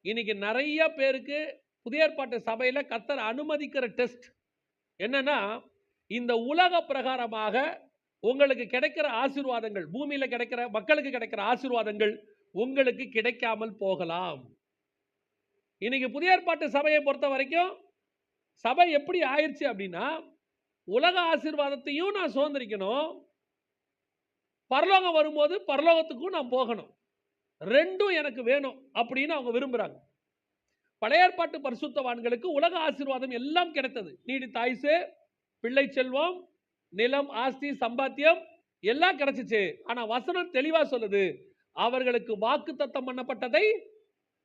இன்னைக்கு நிறைய பேருக்கு புதிய ஏற்பாட்டு சபையில கர்த்தர் அனுமதிக்கிற டெஸ்ட் என்னன்னா, இந்த உலக பிரகாரமாக உங்களுக்கு கிடைக்கிற ஆசீர்வாதங்கள், பூமியில கிடைக்கிற மக்களுக்கு கிடைக்கிற ஆசீர்வாதங்கள் உங்களுக்கு கிடைக்காமல் போகலாம். இன்னைக்கு புதிய ஏற்பாட்டு சபையை பொறுத்த வரைக்கும் சபை எப்படி ஆயிருச்சு அப்படின்னா, உலக ஆசீர்வாதத்தையும் நான் சுதந்திரிக்கணும், பரலோகம் வரும்போது பரலோகத்துக்கும் நான் போகணும், ரெண்டும் எனக்கு வேணும் அப்படின்னு அவங்க விரும்புறாங்க. பழைய ஏற்பாட்டு பரிசுத்தவான்களுக்கு உலக ஆசீர்வாதம் எல்லாம் கிடைத்தது. நீடித்த ஆயுசு, பிள்ளை செல்வம், நிலம், ஆஸ்தி, சம்பாத்தியம் எல்லாம் கிடைச்சிச்சு. ஆனா வசனம் தெளிவா சொல்லுது, அவர்களுக்கு வாக்குத்தத்தம் பண்ணப்பட்டதை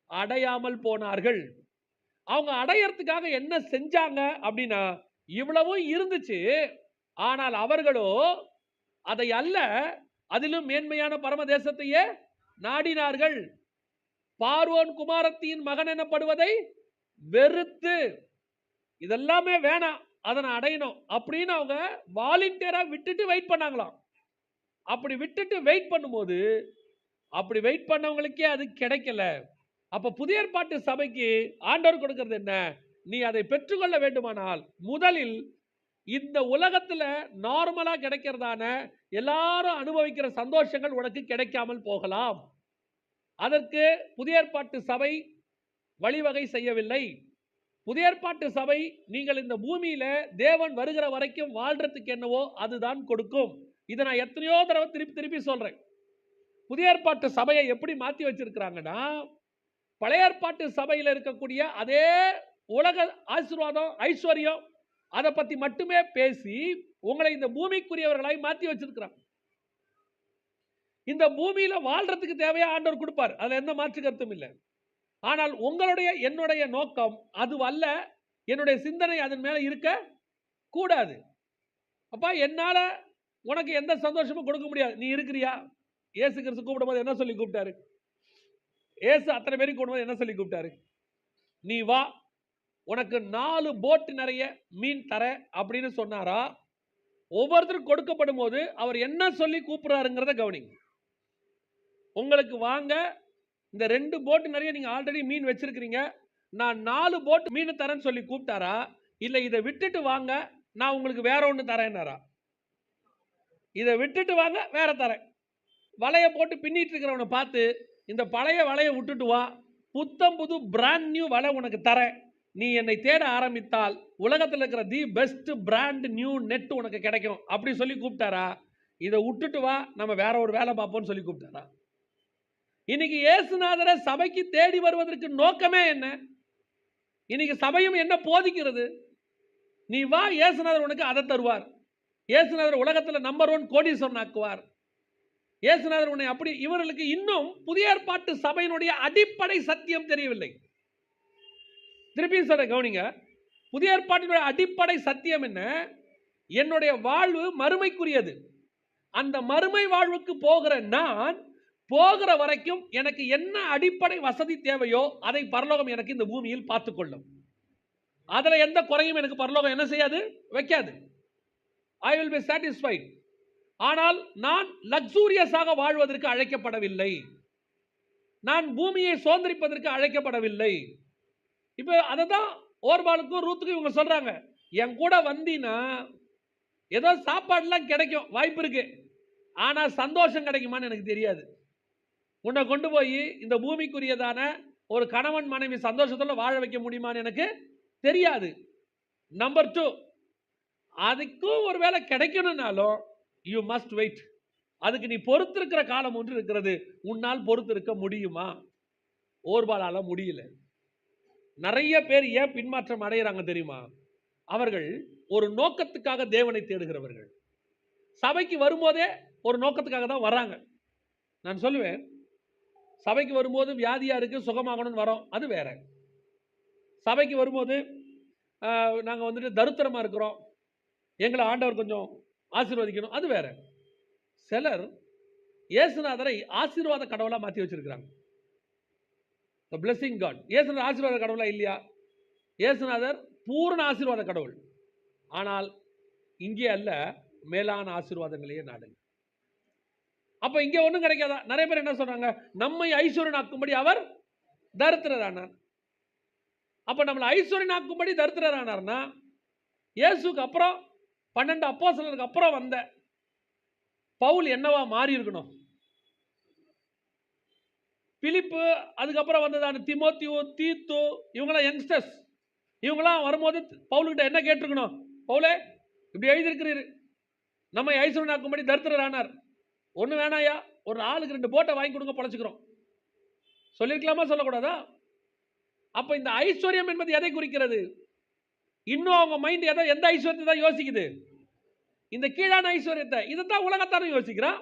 அடையாமல் போனார்கள். அவங்க அடையறதுக்காக என்ன செஞ்சாங்க அப்படின்னா, இவ்வளவும் இருந்துச்சு, ஆனால் அவர்களோ அதை அல்ல, அதிலும் மேன்மையான பரமதேசத்தையே நாடினார்கள். பார்வோன் குமாரத்தியின் மகன் எனப்படுவதை வெறுத்து, இதெல்லாமே வேணாம், அதை நான் அடையணும் அப்படின்னு அவங்க வாலண்டியரா விட்டுட்டு வெயிட் பண்ணாங்களாம். அப்படி விட்டுட்டு வெயிட் பண்ணும்போது, அப்படி வெயிட் பண்ணவங்களுக்கே அது கிடைக்கல. அப்ப புதிய ஏற்பாட்டு சபைக்கு ஆண்டவர் கொடுக்கிறது என்ன? நீ அதை பெற்றுக்கொள்ள வேண்டுமானால் முதலில் இந்த உலகத்துல நார்மலா கிடைக்கிறதான எல்லாரும் அனுபவிக்கிற சந்தோஷங்கள் உனக்கு கிடைக்காமல் போகலாம். அதற்கு புதிய ஏற்பாட்டு சபை வழிவகை செய்யவில்லை. புதிய ஏற்பாட்டு சபை நீங்கள் இந்த பூமியில தேவன் வருகிற வரைக்கும் வாழ்றதுக்கு என்னவோ அதுதான் கொடுக்கும். இதை நான் எத்தனையோ தடவை திருப்பி திருப்பி சொல்றேன். புதிய ஏற்பாட்டு சபையை எப்படி மாத்தி வச்சிருக்கிறாங்கன்னா, பழைய ஏற்பாட்டு சபையில் இருக்கக்கூடிய அதே உலக ஆசீர்வாதம், ஐஸ்வர்யம், அதை பத்தி மட்டுமே பேசி உங்களை இந்த பூமிக்குரியவர்களாய் மாத்தி வச்சிருக்கிறாங்க. இந்த பூமியில வாழ்றதுக்கு தேவையா ஆண்டவர் கொடுப்பார், அதுல எந்த மாற்று கருத்தும் இல்லை. ஆனால் உங்களுடைய என்னுடைய நோக்கம் அது அல்ல, என்னுடைய சிந்தனை அதன் மேல இருக்க கூடாது. அப்பா என்னால உனக்கு எந்த சந்தோஷமும் கொடுக்க முடியாது. நீ இருக்கிறியா? இயேசு கிறிஸ்து கூப்பிடும்போது என்ன சொல்லி கூப்பிட்டாரு? இயேசு அத்தனை பேரையும் கூப்பிடும்போது என்ன சொல்லி கூப்பிட்டாரு? நீ வா, உனக்கு 4 போட் நிறைய மீன் தர அப்படின்னு சொன்னாரா? ஒவ்வொருத்தரும் கொடுக்கப்படும் போது அவர் என்ன சொல்லி கூப்பிடுறாருங்கிறத கவனிங்க. உங்களுக்கு வாங்க, இந்த 2 போட் நிறைய நீங்க ஆல்ரெடி மீன் வச்சிருக்கிறீங்க, நான் 4 போட் மீன் தரேன்னு சொல்லி கூப்பிட்டாரா? இல்ல இதை விட்டுட்டு வாங்க, நான் உங்களுக்கு வேற ஒன்று தரேன்னாரா? இதை விட்டுட்டு வாங்க, வேற தரேன். வலையை போட்டு பின்னிட்டு இருக்கிறவனை பார்த்து, இந்த பழைய வலையை விட்டுட்டு வா, புத்தம் புது பிராண்ட் நியூ வலை உனக்கு தரேன், நீ என்னை தேட ஆரம்பித்தால் உலகத்தில் இருக்கிற the best brand new net உனக்கு கிடைக்கும் அப்படி சொல்லி கூப்பிட்டாரா? இதை விட்டுட்டு வா, நம்ம வேற ஒரு வேலை பார்ப்போம்னு சொல்லி கூப்பிட்டாரா? இன்னைக்கு இயேசுநாதரை சபைக்கு தேடி வருவதற்கு நோக்கமே என்ன? இன்னைக்கு சபையும் என்ன போதிக்கிறது? நீ வா, இயேசுநாதர் உனக்கு அதை தருவார். இயேசுநாதர் உலகத்தில் நம்பர் 1 கோடீஸ்வரன் ஆக்குவார். இயேசுநாதர் உன்னை அப்படி. இவர்களுக்கு இன்னும் புதிய ஏற்பாட்டு சபையினுடைய அடிப்படை சத்தியம் தெரியவில்லை. திருப்பி சொல்ற கவனிங்க, புதிய ஏற்பாட்டினுடைய அடிப்படை சத்தியம் என்ன? என்னுடைய வாழ்வு மறுமைக்குரியது. அந்த மறுமை வாழ்வுக்கு போகிற நான் போகிற வரைக்கும் எனக்கு என்ன அடிப்படை வசதி தேவையோ அதை பரலோகம் எனக்கு இந்த பூமியில் பார்த்துக்கொள்ளும். அதுல எந்த குறையும் எனக்கு பரலோகம் என்ன செய்யாது, வைக்காது. I will be satisfied. ஆனால் நான் லக்ஸூரியஸாக வாழ்வதற்கு அழைக்கப்படவில்லை, நான் பூமியை சுதந்திரிப்பதற்கு அழைக்கப்படவில்லை. இப்போ அதை தான் ஓர்பாலுக்கும் ரூத்துக்கும் இவங்க சொல்றாங்க, என் கூட வந்தீன்னா ஏதோ சாப்பாடுலாம் கிடைக்கும், வாய்ப்பு இருக்கு, ஆனா சந்தோஷம் கிடைக்குமான்னு எனக்கு தெரியாது. உன்னை கொண்டு போய் இந்த பூமிக்குரியதான ஒரு கணவன் மனைவி சந்தோஷத்துல வாழ வைக்க முடியுமான்னு எனக்கு தெரியாது. நம்பர் 2, அதுக்கும் ஒரு வேலை கிடைக்கணும்னாலும் யூ மஸ்ட் வெயிட். அதுக்கு நீ பொறுத்திருக்கிற காலம் ஒன்று இருக்கிறது. உன்னால் பொறுத்திருக்க முடியுமா? ஓர்பாலால முடியல. நிறைய பேர் ஏன் பின்மாற்றம் அடைகிறாங்க தெரியுமா? அவர்கள் ஒரு நோக்கத்துக்காக தேவனை தேடுகிறவர்கள். சபைக்கு வரும்போதே ஒரு நோக்கத்துக்காக தான் வராங்க. நான் சொல்லுவேன், சபைக்கு வரும்போது வியாதியா இருக்கு, சுகமாகணும்னு வரோம், அது வேற. சபைக்கு வரும்போது நாங்கள் வந்துட்டு தருத்திரமா இருக்கிறோம், எங்களை ஆண்டவர் கொஞ்சம் ஆசீர்வதிக்கணும், அது வேற. சிலர் இயேசுநாதரை ஆசீர்வாத கடவுளா மாற்றி வச்சிருக்கிறாங்க. The blessing God. இயேசுநாதர் ஆசீர்வாத கடவுளா இல்லையா? இயேசுநாதர் பூரண ஆசீர்வாத கடவுள். ஆனால் இங்கே அல்ல, மேலான ஆசீர்வாதங்களையே நாடுங்க. அப்ப இங்க ஒண்ணும் கிடைக்காதா? நிறைய பேர் என்ன சொல்றாங்க, நம்மை ஐஸ்வர்யனாக்கும்படி அவர் தரித்திரரானார். அப்ப நம்மளை ஐஸ்வர்யனாக்கும்படி தரித்திரரானார்னா, இயேசுக்கு அப்புறம் 12 அப்போஸ்தலருக்கு அப்புறம் வந்த பவுல் என்னவா மாறி இருக்கணும்? பிலிப்பு, அதுக்கப்புறம் வந்ததான திமோத்தியு, தீத்து, இவங்களாம் யங்ஸ்டர்ஸ். இவங்களாம் வரும்போது பவுல்கிட்ட என்ன கேட்டிருக்கணும்? பவுலே, இப்படி எழுதியிருக்கிறீர், நம்மை ஐஸ்வர்யனாக்கும்படி தரித்திரரானார், ஒண்ணு வேணாயா, ஒரு ஆளுக்கு 2 போட்டை வாங்கி கொடுங்க, பழச்சுக்கிறோம், சொல்லியிருக்கலாமா, சொல்லக்கூடாதா? அப்ப இந்த ஐஸ்வர்யம் என்பது எதை குறிக்கிறது? இன்னும் அவங்க மைண்ட் எந்த ஐஸ்வர்யத்தை தான் யோசிக்குது? இந்த கீழான ஐஸ்வர்யத்தை. இதைத்தான் உலகத்தான யோசிக்கிறான்,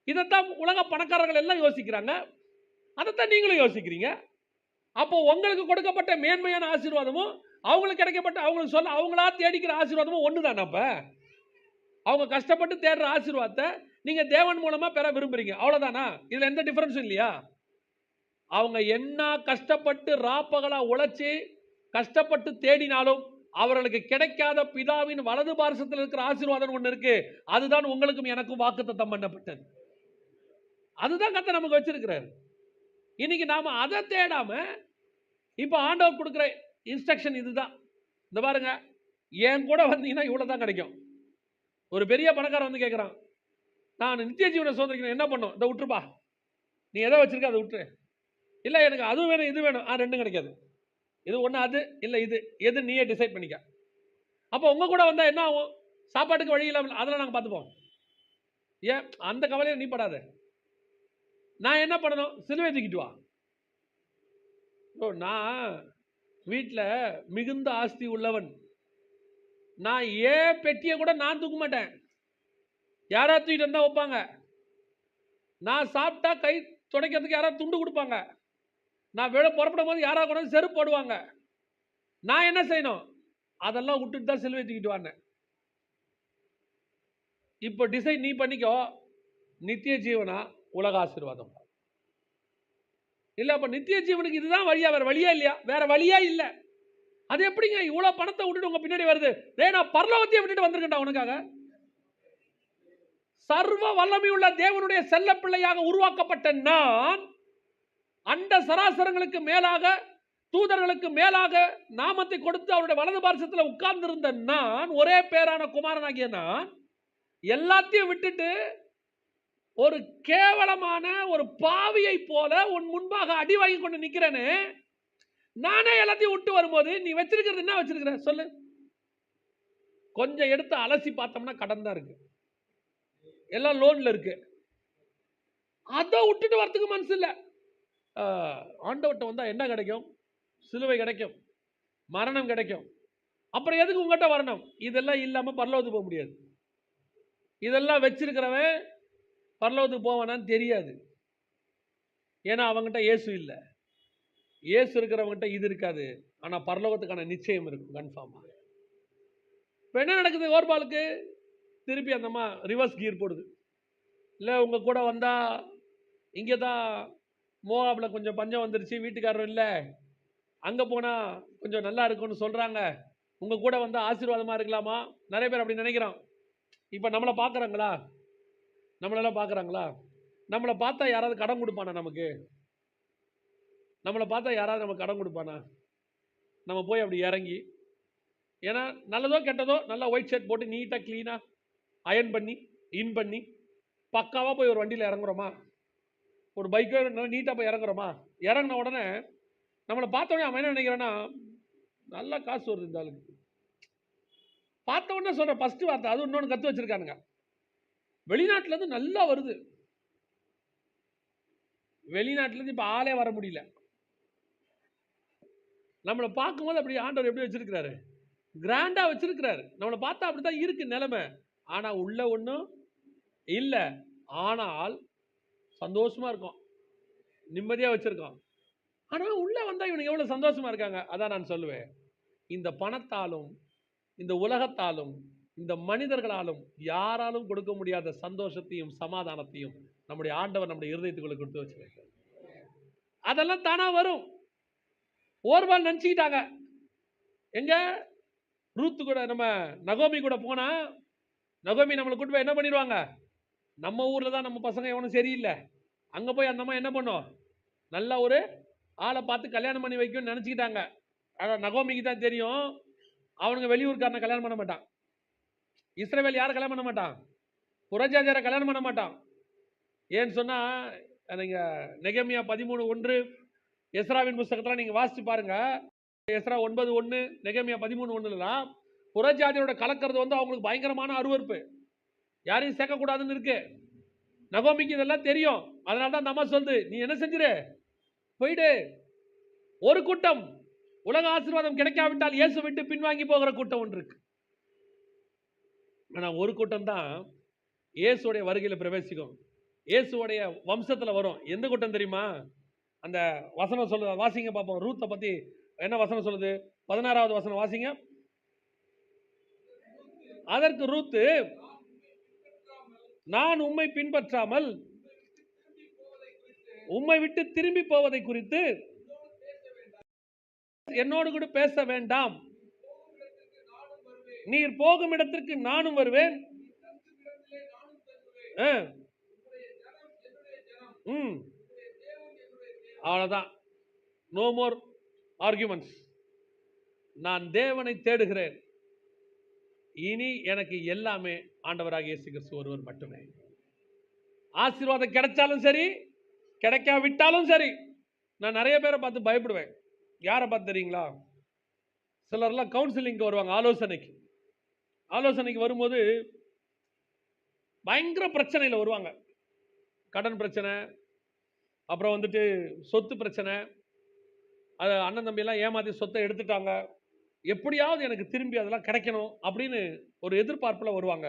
இதைத்தான் உலக பணக்காரர்கள் எல்லாம் யோசிக்கிறாங்க, அதைத்தான் நீங்களும் யோசிக்கிறீங்க. அப்போ உங்களுக்கு கொடுக்கப்பட்ட மேன்மையான ஆசீர்வாதமும் அவங்களுக்கு கிடைக்கப்பட்ட அவங்களுக்கு சொல்ல அவங்களா தேடிக்கிற ஆசீர்வாதமும் ஒண்ணுதான். அப்ப அவங்க கஷ்டப்பட்டு தேடுற ஆசீர்வாதத்தை நீங்க தேவன் மூலமா பெற விரும்புறீங்க, அவ்வளவுதானா? இதுல எந்த டிஃபரன்ஸும் இல்லையா? அவங்க என்ன கஷ்டப்பட்டு ராப்பகலா உழைச்சி கஷ்டப்பட்டு தேடினாலும் அவர்களுக்கு கிடைக்காத பிதாவின் வலது பார்சத்தில் இருக்கிற ஆசீர்வாதம் ஒன்று இருக்கு. அதுதான் உங்களுக்கும் எனக்கும் வாக்குத்தத்தம் பண்ணப்பட்டது. அதுதான் கர்த்தர் நமக்கு வச்சிருக்கிறார். இன்னைக்கு நாம அதை தேடாம இப்ப ஆண்டவர் கொடுக்கிற இன்ஸ்ட்ரக்ஷன் இதுதான். இந்த பாருங்க, என் கூட வந்தீங்கன்னா இவ்வளவுதான் கிடைக்கும். ஒரு பெரிய பணக்காரன் வந்து கேட்கிறான், நான் நித்திய ஜீவனை சோதரிக்கணும், என்ன பண்ணும்? இதை விட்டுருப்பா, நீ எதை வச்சிருக்க அதை விட்டுரு. இல்லை எனக்கு அது வேணும் இது வேணும், ரெண்டும் கிடைக்காது. இது ஒன்று, அது இல்லை இது, எது நீயே டிசைட் பண்ணிக்க. அப்போ உங்க கூட வந்தா என்ன ஆகும்? சாப்பாட்டுக்கு வழி இல்லாமல் அதெல்லாம் நாங்கள் பார்த்துப்போம். ஏன் அந்த கவலையை நீ படாத. நான் என்ன பண்ணணும்? சிலுவை தூக்கிட்டு வா. நான் வீட்டில் மிகுந்த ஆஸ்தி உள்ளவன், நான் ஏன் பெட்டியை கூட நான் தூக்க மாட்டேன், யாராவது தூக்கிட்டு வந்தா வைப்பாங்க. நான் சாப்பிட்டா கை துடைக்கிறதுக்கு யாராவது துண்டு கொடுப்பாங்க. நான் வெளியே புறப்படும் போது யாராவது கூட செருப்பு போடுவாங்க. நான் என்ன செய்யணும்? அதெல்லாம் விட்டுட்டு தான் சிலுவை தூக்கிட்டு வானேன். இப்போ டிசைட் நீ பண்ணிக்கோ, நித்திய ஜீவனா உலக ஆசீர்வாதம் இல்ல. அப்ப நித்திய ஜீவனுக்கு இதுதான் வழியா, வேற வழியா இல்லையா? வேற வழியா இல்ல. அது எப்படிங்க இவ்வளவு பணத்தை விட்டுட்டு உங்க பின்னாடி வருது? நான் பரலோகத்தையே விட்டுட்டு வந்திருக்கேன்டா உனக்காக. சர்வ வல்லமையுள்ள தேவனுடைய செல்ல பிள்ளையாக உருவாக்கப்பட்ட நான், அண்ட சராசரங்களுக்கு மேலாக தூதர்களுக்கு மேலாக நாமத்தை கொடுத்து அவருடைய வலது பார்சத்தில் உட்கார்ந்திருந்த நான், ஒரே பேரான குமாரனாகிய நான், எல்லாத்தையும் விட்டுட்டு ஒரு கேவலமான ஒரு பாவியை போல உன் முன்பாக அடி வாங்கி கொண்டு நிக்கிறேன்னு, நானே எல்லாத்தையும் விட்டு வரும்போது நீ வச்சிருக்கிறது என்ன வச்சிருக்கிற சொல்லு? கொஞ்சம் எடுத்து அலசி பார்த்தோம்னா கடன் தான் இருக்கு, எல்லாம் லோன்ல இருக்கு. அதை விட்டுட்டு வரத்துக்கு மனசு இல்லை. ஆண்டவர்கிட்ட வந்தா என்ன கிடைக்கும்? சிலுவை கிடைக்கும், மரணம் கிடைக்கும். அப்புறம் எதுக்கு உங்ககிட்ட வரணும்? இதெல்லாம் இல்லாம பரலோகத்துக்கு போக முடியாது. இதெல்லாம் வச்சிருக்கிறவன் பரலோகத்துக்கு போவானான்னு தெரியாது. ஏன்னா அவங்ககிட்ட இயேசு இல்லை. இயேசு இருக்கிறவங்ககிட்ட இது இருக்காது. ஆனா பரலோகத்துக்கான நிச்சயம் இருக்கும் கன்ஃபார்மா. இப்போ என்ன நடக்குது? ஓர்பாலுக்கு திருப்பி அந்தம்மா ரிவர்ஸ் கீர் போடுது. இல்லை உங்க கூட வந்தா இங்கே தான் மோவாப்ல கொஞ்சம் பஞ்சம் வந்துருச்சு, வீட்டுக்காரர் இல்லை, அங்க போனா கொஞ்சம் நல்லா இருக்கும்னு சொல்றாங்க, உங்க கூட வந்தா ஆசீர்வாதமா இருக்கலாமா? நிறைய பேர் அப்படி நினைக்கிறான். இப்ப நம்மளை பார்க்குறாங்களா? நம்மளெல்லாம் பார்க்குறாங்களா? நம்மளை பார்த்தா யாராவது கடன் கொடுப்பானா? நமக்கு நம்மளை பார்த்தா யாராவது நமக்கு கடன் கொடுப்பானா? நம்ம போய் அப்படி இறங்கி, ஏன்னா நல்லதோ கெட்டதோ நல்லா ஒயிட் ஷர்ட் போட்டு நீட்டாக க்ளீனாக அயன் பண்ணி இன் பண்ணி பக்காவாக போய் ஒரு வண்டியில் இறங்குறோமா? ஒரு பைக்கோ நல்லா நீட்டாக போய் இறங்குறோமா? இறங்கின உடனே நம்மளை பார்த்தோடனே அவன் என்ன நினைக்கிறான்னா, நல்லா காசு வருது இந்த ஆளுக்கு. பார்த்த உடனே சொல்ற ஃபர்ஸ்ட் வார்த்தை, அது இன்னொன்று கற்று வச்சிருக்கானுங்க, வெளிநாட்டிலேருந்து நல்லா வருது. வெளிநாட்டிலேருந்து இப்போ ஆளே வர முடியல. நம்மளை பார்க்கும்போது அப்படி ஆண்டவர் எப்படி வச்சிருக்கிறாரு? கிராண்டா வச்சிருக்கிறாரு. நம்மளை பார்த்தா அப்படித்தான் இருக்கு நிலைமை. ஆனா உள்ள ஒன்றும் இல்லை. ஆனால் சந்தோஷமா இருக்கும், நிம்மதியா வச்சிருக்கோம். ஆனா உள்ள வந்தா இவனுக்கு எவ்வளவு சந்தோஷமா இருக்காங்க. அதான் நான் சொல்லுவேன், இந்த பணத்தாலும் இந்த உலகத்தாலும் இந்த மனிதர்களாலும் யாராலும் கொடுக்க முடியாத சந்தோஷத்தையும் சமாதானத்தையும் நம்முடைய ஆண்டவர் நம்முடைய இருதயத்துக்குள்ள கொடுத்து வச்சிருக்காரு. அதெல்லாம் தானா வரும். ஓர்பால் நினைச்சுக்கிட்டாங்க, எங்க ரூத்து கூட நம்ம நகோமி கூட போனா, நகோமி நம்மளை கூட்டு போய் என்ன பண்ணிடுவாங்க? நம்ம ஊர்ல தான் நம்ம பசங்க எவனும் சரியில்லை, அங்க போய் அந்த அம்மா என்ன பண்ணும்? நல்லா ஒரு ஆளை பார்த்து கல்யாணம் பண்ணி வைக்கும்னு நினச்சிக்கிட்டாங்க. ஆனால் நகோமிக்கு தான் தெரியும், அவனுங்க வெளியூர்காரனை கல்யாணம் பண்ண மாட்டான். இஸ்ரவேல் யாரை கல்யாணம் பண்ண மாட்டான்? புறஜாதியாரை கல்யாணம் பண்ண மாட்டான். ஏன்னு சொன்னால் நீங்கள் நெகேமியா 13:1 எஸ்ராவின் புஸ்தகத்தில் நீங்கள் வாசித்து பாருங்க. எஸ்ரா 9:1 நெகேமியா 13:1 புறஜாதியோட கலக்கிறது அவங்களுக்கு பயங்கரமான அருவருப்பு. யாரையும் சேர்க்கக்கூடாதுன்னு இருக்கு. நகோமிக்கு இதெல்லாம் தெரியும். அதனால தான் நம்ம சொல்லுது, நீ என்ன செஞ்சிரு, போயிடு. ஒரு கூட்டம் உலக ஆசீர்வாதம் கிடைக்காவிட்டால் இயேசு விட்டு பின்வாங்கி போகிற கூட்டம் ஒன்று இருக்கு. ஆனா ஒரு கூட்டம் தான் இயேசுடைய வருகையில் பிரவேசிக்கும், இயேசுடைய வம்சத்தில் வரும். எந்த கூட்டம் தெரியுமா? அந்த வசனம் சொல்லுது, வாசிங்க பார்ப்போம். ரூத்தை பத்தி என்ன வசனம் சொல்லுது? 16வது வசனம் வாசிங்க. அதற்கு ரூத்து, நான் உம்மை பின்பற்றாமல் உம்மை விட்டு திரும்பி போவதை குறித்து என்னோடு கூட பேச வேண்டாம். நீர் போகும் இடத்திற்கு நானும் வருவேன். அவ்வளவுதான். No more arguments. நான் தேவனை தேடுகிறேன். இனி எனக்கு எல்லாமே ஆண்டவராக இயேசு கிறிஸ்து ஒருவர் மட்டுமே. ஆசீர்வாதம் கிடைச்சாலும் சரி, கிடைக்காவிட்டாலும் சரி. நான் நிறைய பேரை பார்த்து பயப்படுவேன். யாரை பார்த்து தெரியுங்களா? சிலர்லாம் கவுன்சிலிங்க்கு வருவாங்க, ஆலோசனைக்கு வரும்போது பயங்கர பிரச்சனையில் வருவாங்க. கடன் பிரச்சனை, அப்புறம் சொத்து பிரச்சனை, அது அண்ணன் தம்பியெல்லாம் ஏமாற்றி சொத்தை எடுத்துட்டாங்க, எப்படியாவது எனக்கு திரும்பி அதெல்லாம் கிடைக்கணும் அப்படின்னு ஒரு எதிர்பார்ப்பில் வருவாங்க.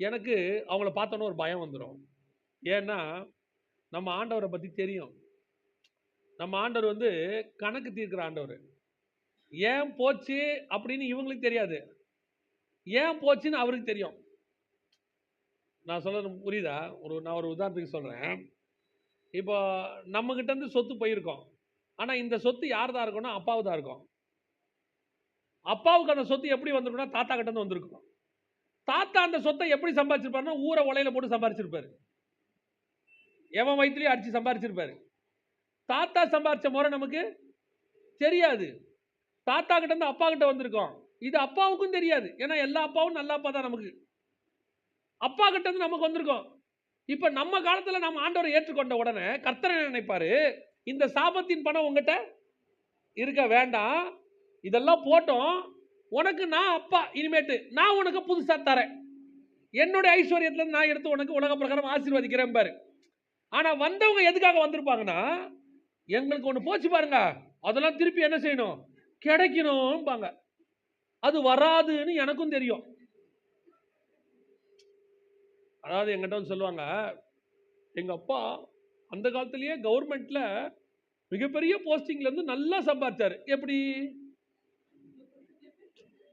எனக்கு அவங்கள பார்த்தோன்னு ஒரு பயம் வந்துடும். ஏன்னா நம்ம ஆண்டவரை பற்றி தெரியும். நம்ம ஆண்டவர் கணக்கு தீர்க்கிற ஆண்டவர். ஏன் போச்சு அப்படின்னு இவங்களுக்கு தெரியாது, ஏன் போச்சுன்னு அவருக்கு தெரியும். நான் சொல்றது புரியுதா? நான் ஒரு உதாரணத்துக்கு சொல்கிறேன். இப்போ நம்மகிட்ட இருந்து சொத்து போயிருக்கோம். ஆனால் இந்த சொத்து யார் தான் இருக்கும்னா அப்பாவு தான் இருக்கும். அப்பாவுக்கு அந்த சொத்து எப்படி வந்திருக்குன்னா தாத்தா கிட்ட இருந்து வந்திருக்கும். தாத்தா அந்த சொத்தை எப்படி சம்பாதிச்சிருப்பாருன்னா ஊரை உலையில போட்டு சம்பாதிச்சிருப்பாரு, எவன் வயிற்றுலையும் அடிச்சு சம்பாதிச்சிருப்பாரு. தாத்தா சம்பாதிச்ச முறை நமக்கு தெரியாது. தாத்தா கிட்ட இருந்து அப்பா கிட்ட வந்திருக்கோம். இது அப்பாவுக்கும் தெரியாது. ஏன்னா எல்லா அப்பாவும் நல்ல அப்பா தான். நமக்கு அப்பா கிட்ட இருந்து நமக்கு வந்திருக்கோம். இப்ப நம்ம காலத்துல நம்ம ஆண்டவரை ஏற்றுக்கொண்ட உடனே கர்த்தர் என்ன நினைப்பாரு? இந்த சாபத்தின் பணம் உங்ககிட்ட இருக்க வேண்டாம், இதெல்லாம் போட்டோம், உனக்கு நான் அப்பா, இனிமேட்டு நான் உனக்கு புதுசா தரேன், என்னுடைய ஐஸ்வர்யத்துல நான் எடுத்து உனக்கு உலக பிரகாரம் ஆசீர்வதிக்கிறேன் பாரு. ஆனா வந்தவங்க எதுக்காக வந்திருப்பாங்கன்னா, எங்களுக்கு ஒண்ணு போச்சு பாருங்க, அதெல்லாம் திருப்பி என்ன செய்யணும், கிடைக்கணும். அது வராதுன்னு எனக்கும் தெரியும். அதாவது எங்கிட்ட சொல்லுவாங்க, எங்க அப்பா அந்த காலத்திலேயே கவர்மெண்ட்ல மிகப்பெரிய போஸ்டிங்ல இருந்து நல்லா சம்பாதிச்சாரு. எப்படி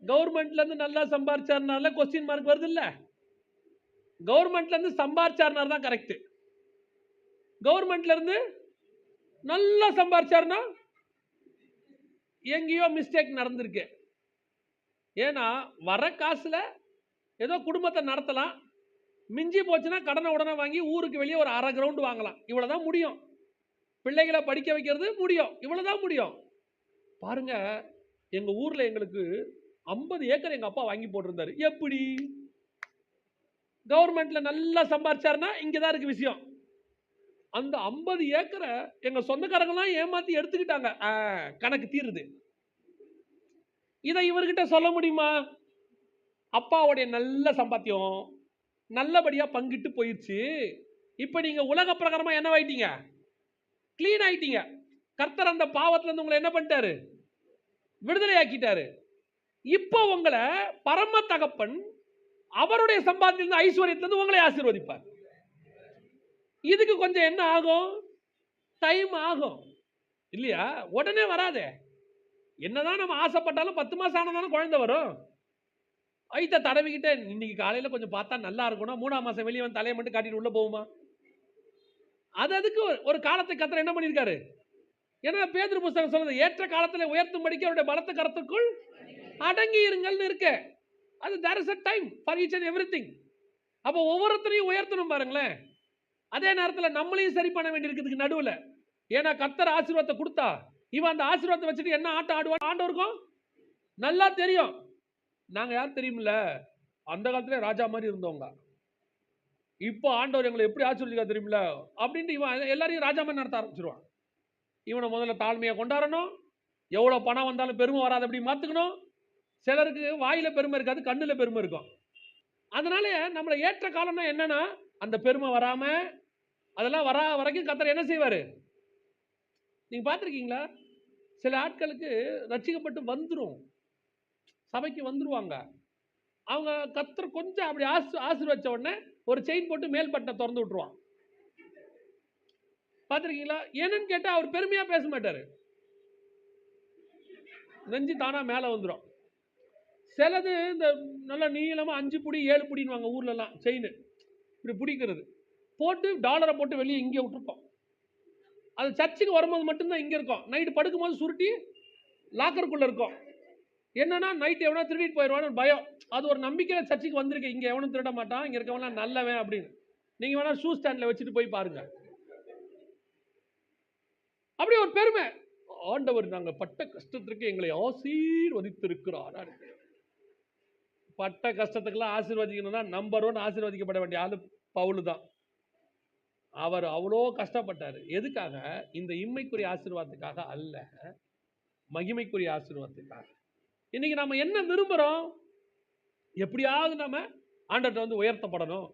கவர்மெண்ட்ல இருந்து நல்லா சம்பாதிச்சாருனால கொஸ்டின் மார்க் வருது இல்ல? கவர்மெண்ட்ல இருந்து சம்பாதிச்சாருனா தான் கரெக்ட். கவர்மெண்ட்ல இருந்து நல்லா சம்பாதிச்சாருன்னா எங்கேயோ மிஸ்டேக் நடந்திருக்கு. ஏன்னா வர காசுல ஏதோ குடும்பத்தை நடத்தலாம், மிஞ்சி போச்சுன்னா கடனை உடனே வாங்கி ஊருக்கு வெளியே ஒரு அரை கிரவுண்ட் வாங்கலாம். இவ்வளவுதான் முடியும். பிள்ளைகளை படிக்க வைக்கிறது முடியும், இவ்வளவுதான் முடியும். பாருங்க, எங்க ஊர்ல எங்களுக்கு 50 ஏக்கர் எங்க அப்பா வாங்கி போட்டிருந்தாரு. எப்படி? கவர்மெண்ட்ல நல்லா சம்பாதிச்சாருன்னா இங்கதான் இருக்கு விஷயம். அந்த 50 ஏக்கரை எங்க சொந்தக்காரங்களாம் ஏமாத்தி எடுத்துக்கிட்டாங்க. கணக்கு தீருது. இதை இவர்கிட்ட சொல்ல முடியுமா? அப்பாவுடைய நல்ல சம்பாத்தியம் நல்லபடியா பங்கிட்டு போயிடுச்சு. இப்ப நீங்க உலக பிரகாரமா என்ன ஆயிட்டீங்க? கிளீன் ஆயிட்டீங்க. கர்த்தர் அந்த பாவத்துல இருந்து உங்களை என்ன பண்ணிட்டாரு? விடுதலை ஆக்கிட்டாரு. இப்போ உங்களை பரம தகப்பன் அவருடைய சம்பாத்தியிலிருந்து ஐஸ்வர்யத்திலிருந்து உங்களை ஆசீர்வதிப்பார். இதுக்கு கொஞ்சம் என்ன ஆகும்? டைம் ஆகும் இல்லையா? உடனே வராதே. என்னதான் நம்ம ஆசைப்பட்டாலும் 10 மாசம் ஆனதாலும் குழந்தை வரும். ஐத்த தடவிக்கிட்டே இன்னைக்கு காலையில கொஞ்சம் பார்த்தா நல்லா இருக்கும்னா 3ஆம் மாசம் வெளியே வந்து தலையை மட்டும் காட்டிட்டு உள்ள போகுமா? அதுக்கு ஒரு காலத்தை கர்த்தர் என்ன பண்ணியிருக்காரு? ஏன்னா பேதுரு புஸ்தகம் சொல்றது, ஏற்ற காலத்தில் உயர்த்தும்படிக்கு அவருடைய பலத்த கரத்துக்குள் அடங்கி இருங்கள்னு இருக்கு. அது there is a time for each and everything. அப்போ ஒவ்வொருத்தரையும் உயர்த்தணும் பாருங்களேன். அதே நேரத்தில் நம்மளையும் சரி பண்ண வேண்டியிருக்கிறதுக்கு நடுவில் ஏன்னா கர்த்தர் ஆசீர்வாதத்தை கொடுத்தா இவன் அந்த ஆசீர்வாதத்தை வச்சுட்டு என்ன ஆட்டம் ஆடுவான் ஆண்டவருக்கும் நல்லா தெரியும். நாங்க யார் தெரியுமில்ல, அந்த காலத்துல ராஜா மாதிரி இருந்தவங்க. இப்போ ஆண்டவர் எங்களை எப்படி ஆசீர்வதிக்க தெரியுமில்ல அப்படின்ட்டு இவன் எல்லாரையும் ராஜா மாதிரி நடத்த ஆரம்பிச்சிருவான். இவனை முதல்ல தாழ்மையை கொண்டாடணும், எவ்வளோ பணம் வந்தாலும் பெருமை வராது அப்படி மாற்றுக்கணும். சிலருக்கு வாயில பெருமை இருக்காது, கண்ணில் பெருமை இருக்கும். அதனால நம்மளை ஏற்ற காலம்னா என்னன்னா, அந்த பெருமை வராம அதெல்லாம் வரைக்கும் கர்த்தர் என்ன செய்வாரு? நீங்க பார்த்துருக்கீங்களா? சில ஆட்களுக்கு ரட்சிக்கப்பட்டு வந்துரும், சபைக்கு வந்துருவாங்க. அவங்க கர்த்தர் கொஞ்சம் அப்படி ஆசீர்வதிச்ச உடனே ஒரு செயின் போட்டு மேல் பட்டனை திறந்து விட்டுருவான். பார்த்துருக்கீங்களா? என்னன்னு கேட்டா அவர் பெருமையா பேச மாட்டாரு, நெஞ்சு தானா மேலே வந்துடும். சிலது இந்த நல்ல நீளமாக 5 புடி 7 புடின்னு ஊர்லலாம் செயின் இப்படி பிடிக்கிறது போட்டு டாலரை போட்டு வெளியே இங்கே விட்டுருப்போம். அது சர்ச்சுக்கு வரும்போது மட்டும்தான் இங்கே இருக்கும். நைட்டு படுக்கும்போது சுருட்டி லாக்கருக்குள்ளே இருக்கும். என்னன்னா நைட்டு எவனா திருடிட்டு போயிடுவான்னு பயம். அது ஒரு நம்பிக்கையில் சர்ச்சுக்கு வந்திருக்கு, இங்கே எவனும் திருட மாட்டான், இங்கே இருக்கவனா நல்லவன் அப்படின்னு. நீங்கள் வேணா ஷூ ஸ்டாண்டில் வச்சுட்டு போய் பாருங்க. அப்படி ஒரு பெருமை. ஆண்டவர் நாங்கள் பட்ட கஷ்டத்திற்கு எங்களை ஆசீர்வதித்திருக்கிறார். பட்ட கஷ்டத்துக்கெல்லாம் ஆசீர்வதிக்கணும்னா நம்பர் 1 ஆசீர்வதிக்கப்பட வேண்டிய ஆளு பவுல் தான். அவர் அவ்வளோ கஷ்டப்பட்டார். எதுக்காக? இந்த இம்மைக்குரிய ஆசீர்வாதத்துக்காக அல்ல, மகிமைக்குரிய ஆசீர்வாதத்துக்காக. இன்னைக்கு நம்ம என்ன விரும்புகிறோம்? எப்படியாவது நம்ம ஆண்டவர்கிட்ட வந்து உயர்த்தப்படணும்.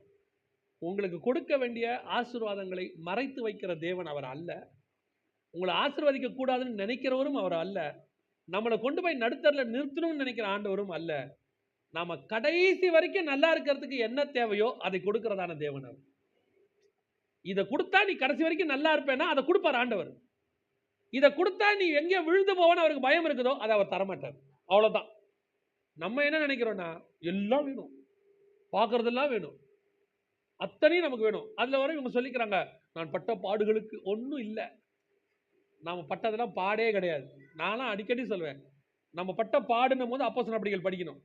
உங்களுக்கு கொடுக்க வேண்டிய ஆசீர்வாதங்களை மறைத்து வைக்கிற தேவன் அவர் அல்ல. உங்களை ஆசீர்வதிக்க கூடாதுன்னு நினைக்கிறவரும் அவர் அல்ல. நம்மளை கொண்டு போய் நடுத்தரில் நிறுத்தணும்னு நினைக்கிற ஆண்டவரும் அல்ல. நாம கடைசி வரைக்கும் நல்லா இருக்கிறதுக்கு என்ன தேவையோ அதை கொடுக்கிறதான தேவன் அவர். இதை கொடுத்தா நீ கடைசி வரைக்கும் நல்லா இருப்பேன்னா அதை கொடுப்பார் ஆண்டவர். இதை கொடுத்தா நீ எங்கேயோ விழுந்து போவான்னு அவருக்கு பயம் இருக்குதோ அதை அவர் தரமாட்டார். அவ்வளோதான். நம்ம என்ன நினைக்கிறோன்னா எல்லாம் வேணும், பார்க்கறதெல்லாம் வேணும், அத்தனையும் நமக்கு வேணும். அதில் வரை இவங்க சொல்லிக்கிறாங்க, நான் பட்ட பாடுகளுக்கு ஒன்றும் இல்லை. நாம் பட்டதெல்லாம் பாடே கிடையாது. நானும் அடிக்கடி சொல்வேன், நம்ம பட்ட பாடுன்னும் போது அப்போஸ்தலர் நடபடிகள் படிக்கணும்.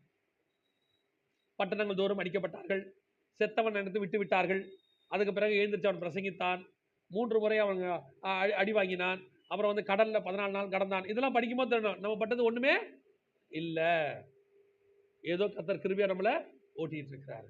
பட்டணங்கள் தோறும் அடிக்கப்பட்டார்கள், செத்தவன் நினைத்து விட்டு விட்டார்கள், அதுக்கு பிறகு எழுந்திரிச்சு அவன் பிரசங்கித்தான், 3 முறை அவங்க அடி வாங்கினான், அப்புறம் வந்து கடல்ல 14 நாள் கடந்தான். இதெல்லாம் படிக்கும்போது தெரியும் நம்ம பட்டது ஒண்ணுமே இல்லை, ஏதோ கர்த்தர் கிருபையா நம்மளை ஓட்டிட்டு இருக்கிறாரு.